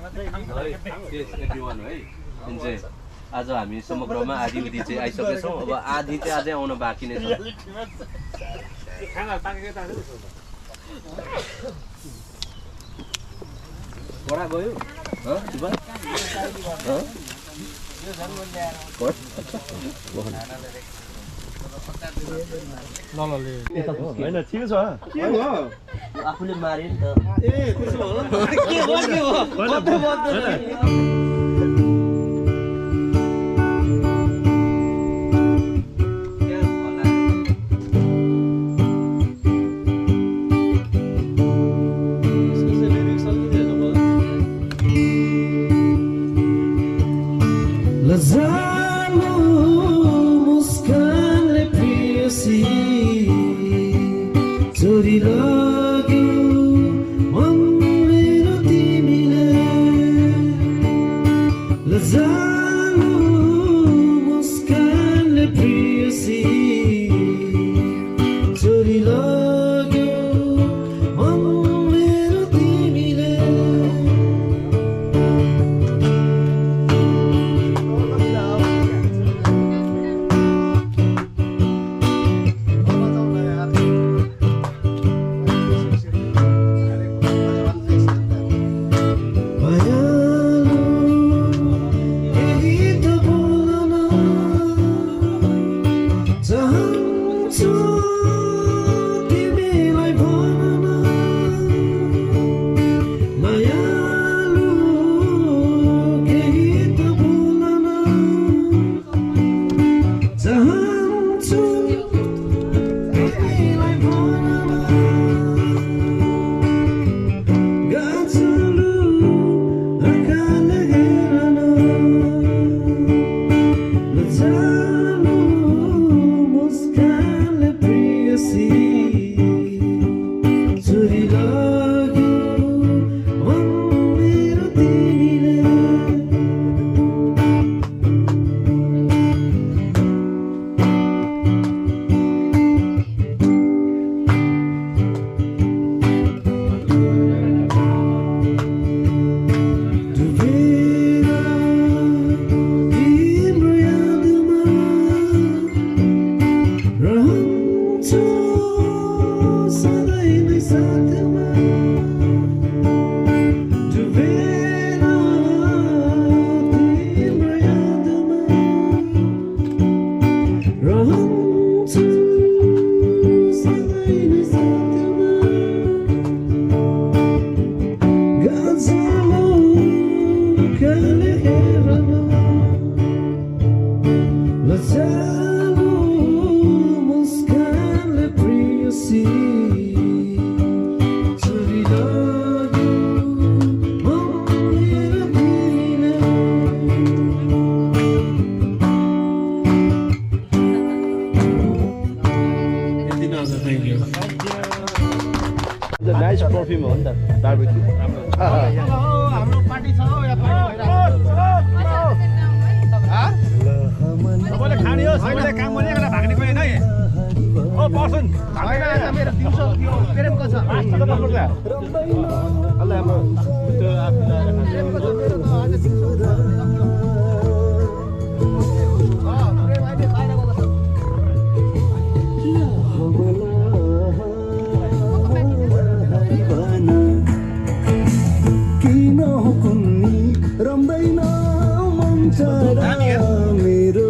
everyone है चाहिँ आज हामी समग्रमा आधी उधी चाहिँ आइसकेछौँ अब आधी चाहिँ अझै आउन बाँकी नै छ बडा गयो होइन ठिकै छ के भयो आफूले मारे नि त ए त्यसो भयो Nice perfume on the barbecue. हाम्रो पार्टी छ या पार्टी सबैले खाने हो सबैले काम गर्ने एउटा भाग्ने कोही नै ओ पर्सन हैन आज मेरो दिउँसो त्यो प्रेमको छ अल्ला हाम्रो त्यो आफुलाई प्रेमको छ मेरो त आज दिउँसो प्रेम अहिले खाइरहेको छ मेरो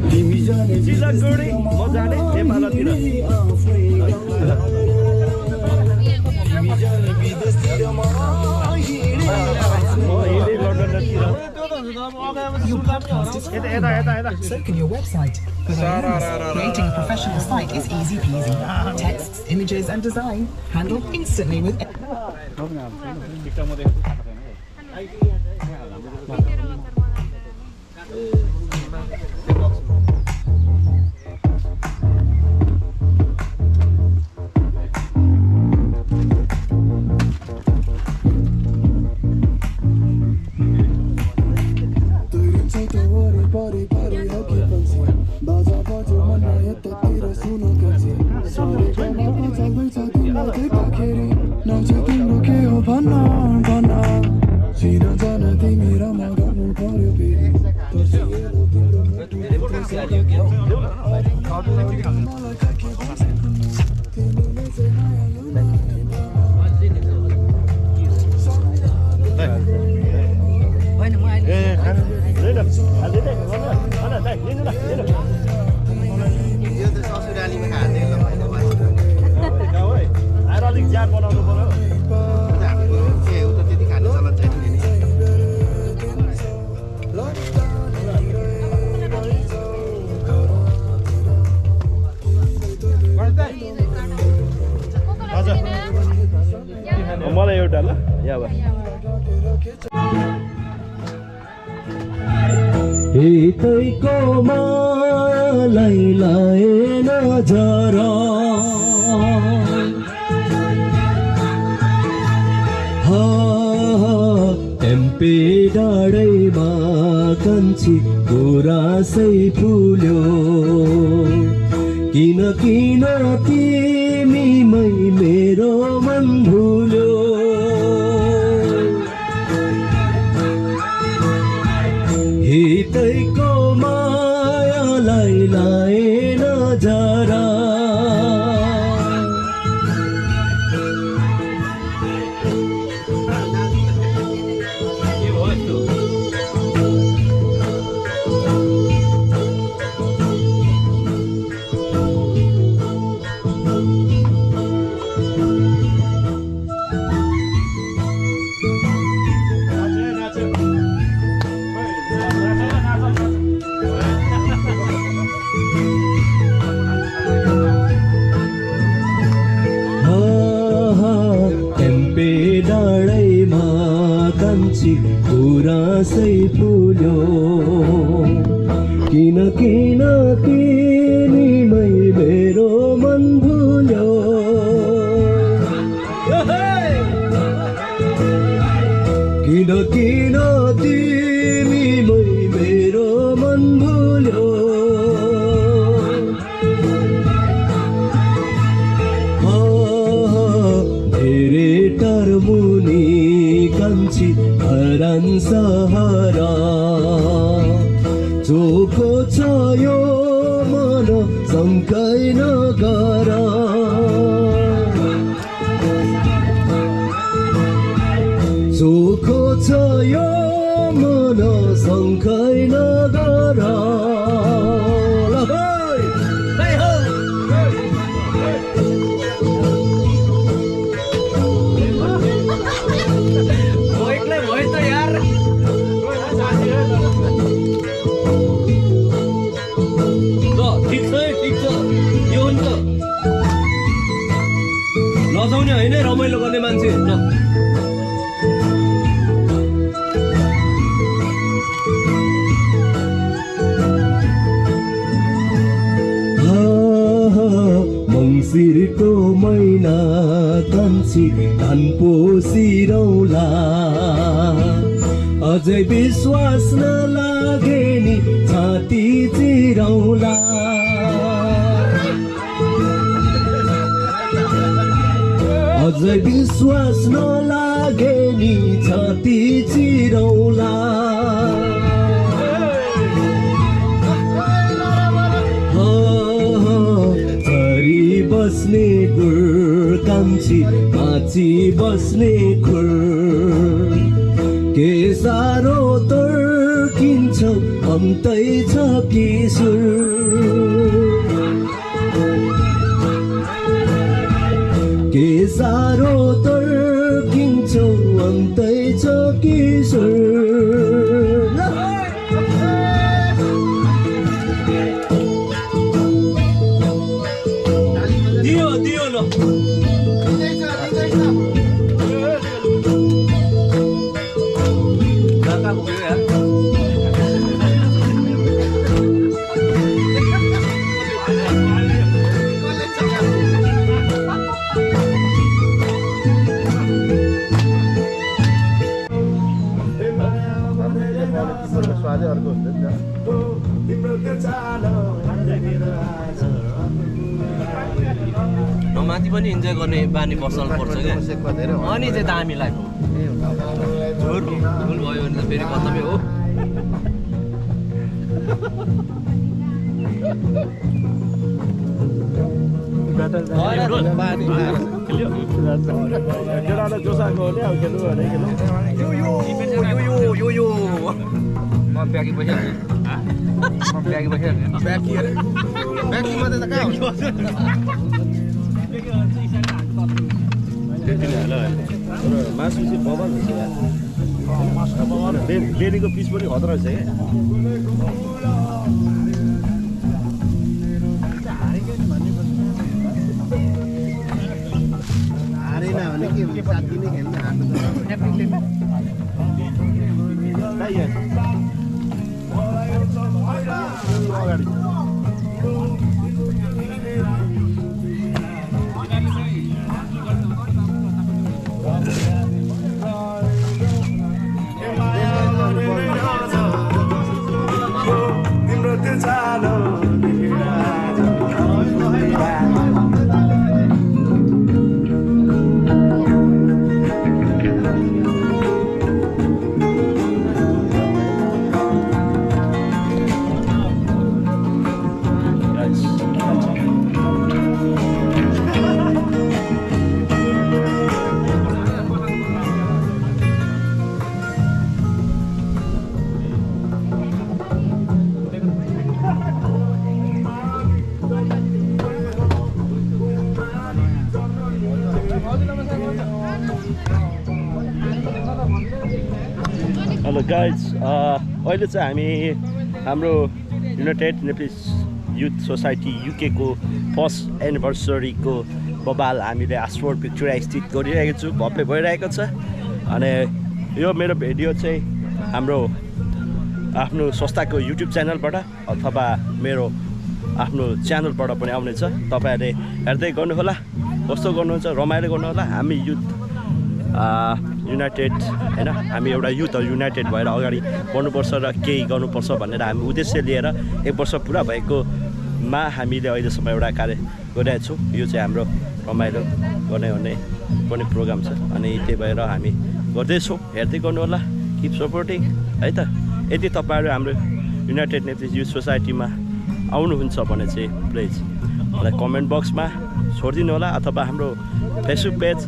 तिमी जाने चिलागुडी मजाले नेपालतिर तिमी जाने विदेशतिर म So can your website. Creating a professional site is easy peasy. Texts, images, and design handled instantly with. Body, occupancy. Baza, bajo, mana, yata, tira, suno, kasi. मलाई एउटा ल यहाँ हेतैको मायालाई लाएन जरा टेम्पे डाँडैमा कान्छी गुराँसै फुल्यो किन किन तिमीमै मेरो मन भुल्यो हितैको मायालाई लाएन जरा गुराँसै फुल्यो किन किन तिमीमै मेरो मन भुल्यो किन किन तिमीमै मेरो मन भुल्यो धेरै टर्मुनी कान्छी हरान सहारा चोखो छ यो मन शङ्कै नगर चोखो छ यो मन शङ्कै नगर लजाउने होइन रमाइलो गर्ने मान्छे ल मङ्सिरको महिना कान्छी धान पोसिरौला अझै विश्वास नलागे नि छाती चिरौला अझै विश्वास नलागे नि छाती चिरौला झरी बस्ने गुर कान्छी माची बस्ने खुर के साह्रो तर्किन्छौ अन्तै छ किशोर के साह्रो तर्किन्छौ अन्तै छ किशोर दियो दियो ल स्वादै अर्को हुन्छ नि माथि पनि इन्जोय गर्ने बानी बस्न पर्छ क्या अनि चाहिँ दामी लाग्यो झोल झोल भयो भने त फेरि खतमै हो केटालाई जोसाएको हो नि अब खेल्नु भने यो म ब्यागी बसिहाल्छु म ब्यागी बसिहाल्छु ब्यागी अरे ब्यागी मात्रै त कहाँ मासु चाहिँ बबाल हुन्छ यार डेलीको पिस पनि खतरा रहेछ क्या हारेन भने के हुन्छ हेलो गाइज अहिले चाहिँ हामी हाम्रो युनाइटेड नेप्लिज युथ सोसाइटी युकेको फर्स्ट एनिभर्सरीको बबाल हामीले आसफोर्ड भिक्टोरिया स्थित गरिरहेको छु भव्य भइरहेको छ अनि यो मेरो भिडियो चाहिँ हाम्रो आफ्नो संस्थाको युट्युब च्यानलबाट अथवा मेरो आफ्नो च्यानलबाट पनि आउनेछ तपाईँहरूले हेर्दै गर्नुहोला कस्तो गर्नुहुन्छ रमाइलो गर्नुहोला हामी युथ युनाइटेड हैन हामी एउटा युथहरू युनाइटेड भएर अगाडि बढ्नुपर्छ र केही गर्नुपर्छ भनेर हामी उद्देश्य लिएर 1 वर्ष पुरा भएकोमा हामीले अहिलेसम्म एउटा कार्य गरिरहेको छौँ यो चाहिँ हाम्रो रमाइलो गर्ने पनि प्रोग्राम छ अनि त्यही भएर हामी गर्दैछौँ हेर्दै गर्नुहोला किप सपोर्टिङ है त यदि तपाईँहरू हाम्रो युनाइटेड नेप्लिज युथ सोसाइटीमा आउनुहुन्छ भने चाहिँ प्लिज मलाई कमेन्ट बक्समा छोडिदिनु होला अथवा हाम्रो Facebook page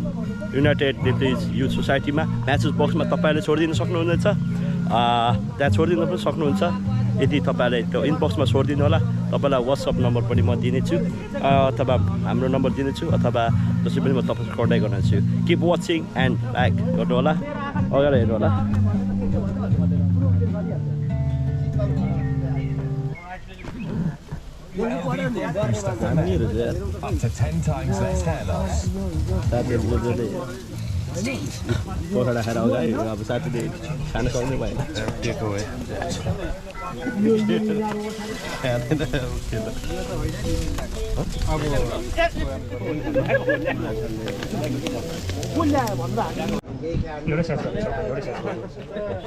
United Nepalese youth सोसाइटीमा म्यासेज बक्समा तपाईँहरूले छोडिदिनु सक्नुहुनेछ त्यहाँ छोडिदिनु पनि सक्नुहुन्छ यदि तपाईँहरूले त्यो इनबक्समा छोडिदिनु होला तपाईँलाई वाट्सएप नम्बर पनि म दिनेछु अथवा हाम्रो नम्बर दिनेछु अथवा जसै पनि म तपाईँसँग कन्ट्याक्ट गर्नेछु किप वाचिङ एन्ड लाइक गर्नु होला अगाडि हेर्नु होला Up to 10 times less hair loss. पखडा खाएर अगाडि अब साथीले खान सक्ने भएन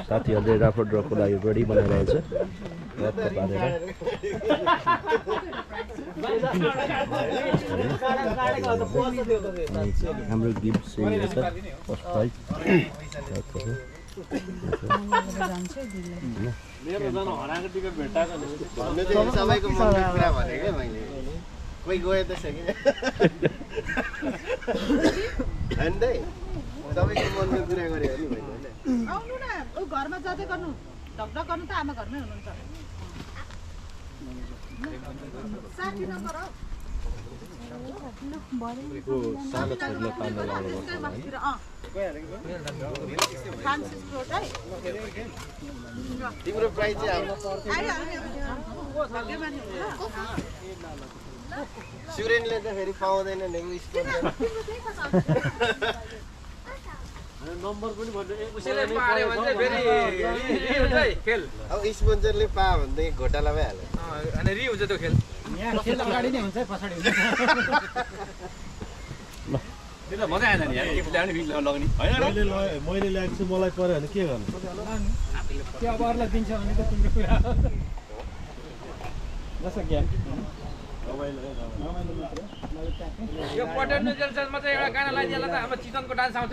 साथीहरूले राफर ड्रपको लागि रेडी बनाइरहेछ हाम्रो गिफ्ट चाहिँ छ फर्स्ट प्राइज सबैको मनको कुरा भने क्या मैले कोही गए त सके होइन सबैको मनको कुरा गरे हो नि मैले आउनु न ओ घरमा जाँदै गर्नु ढकढक गर्नु त आमा घरमै हुनुहुन्छ 60 नम्बर हो सानो छोरीले पार्न लाउनु तिम्रो प्राइज चाहिँ सुरेनले त फेरि पाउँदैन नि नम्बर पनि भन्नु उसैले पार्यो भने चाहिँ फेरि रि हुन्छ है खेल अब स्पोन्सरले पायो भनेदेखि घोटाला भइहाल्यो अनि रि हुन्छ त्यो खेल यहाँ खेल अगाडि नै हुन्छ पछाडि हुन्छ त्यो त मजा आएन नि यार गिफ्ट ल्याउने भिड लगाउने हैन मैले ल्याएको छु मलाई पर्यो भने के गर्नु त्यो अब अरूलाई दिन्छ भने त तिम्रो कुरा जस्तो ज्ञान यो पटेन्ट जेलसमा चाहिँ एउटा गाना लगाइदिएला त हाम्रो चिकनको डान्स आउँछ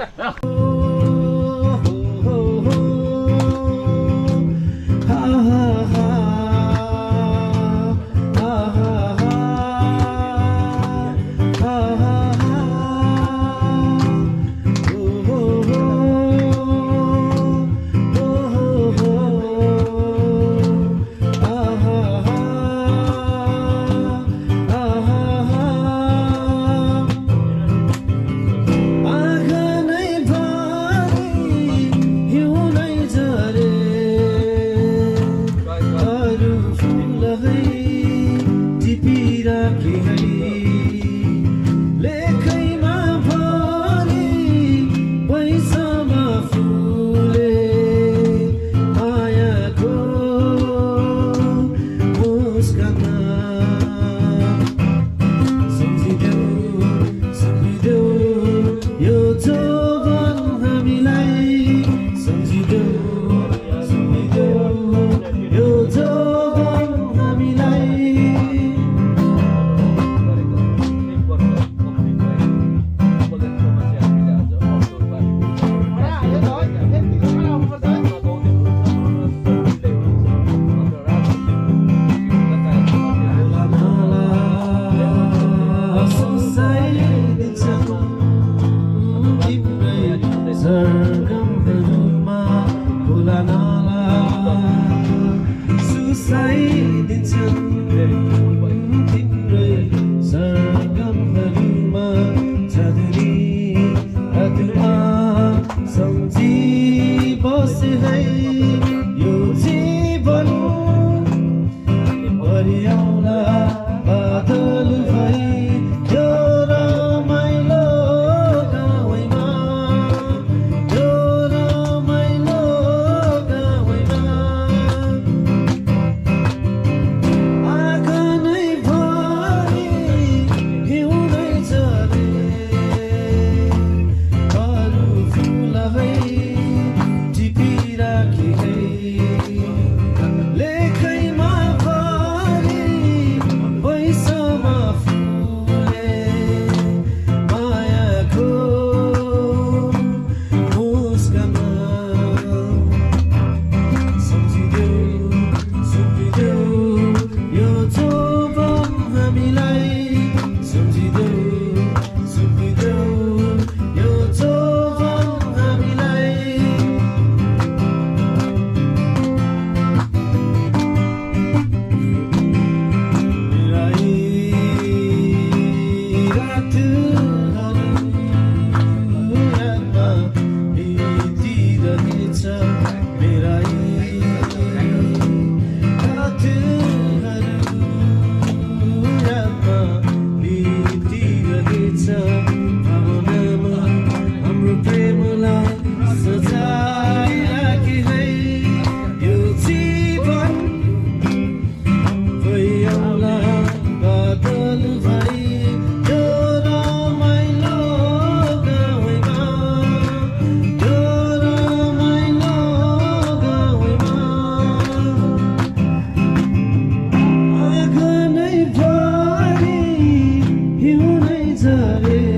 जाए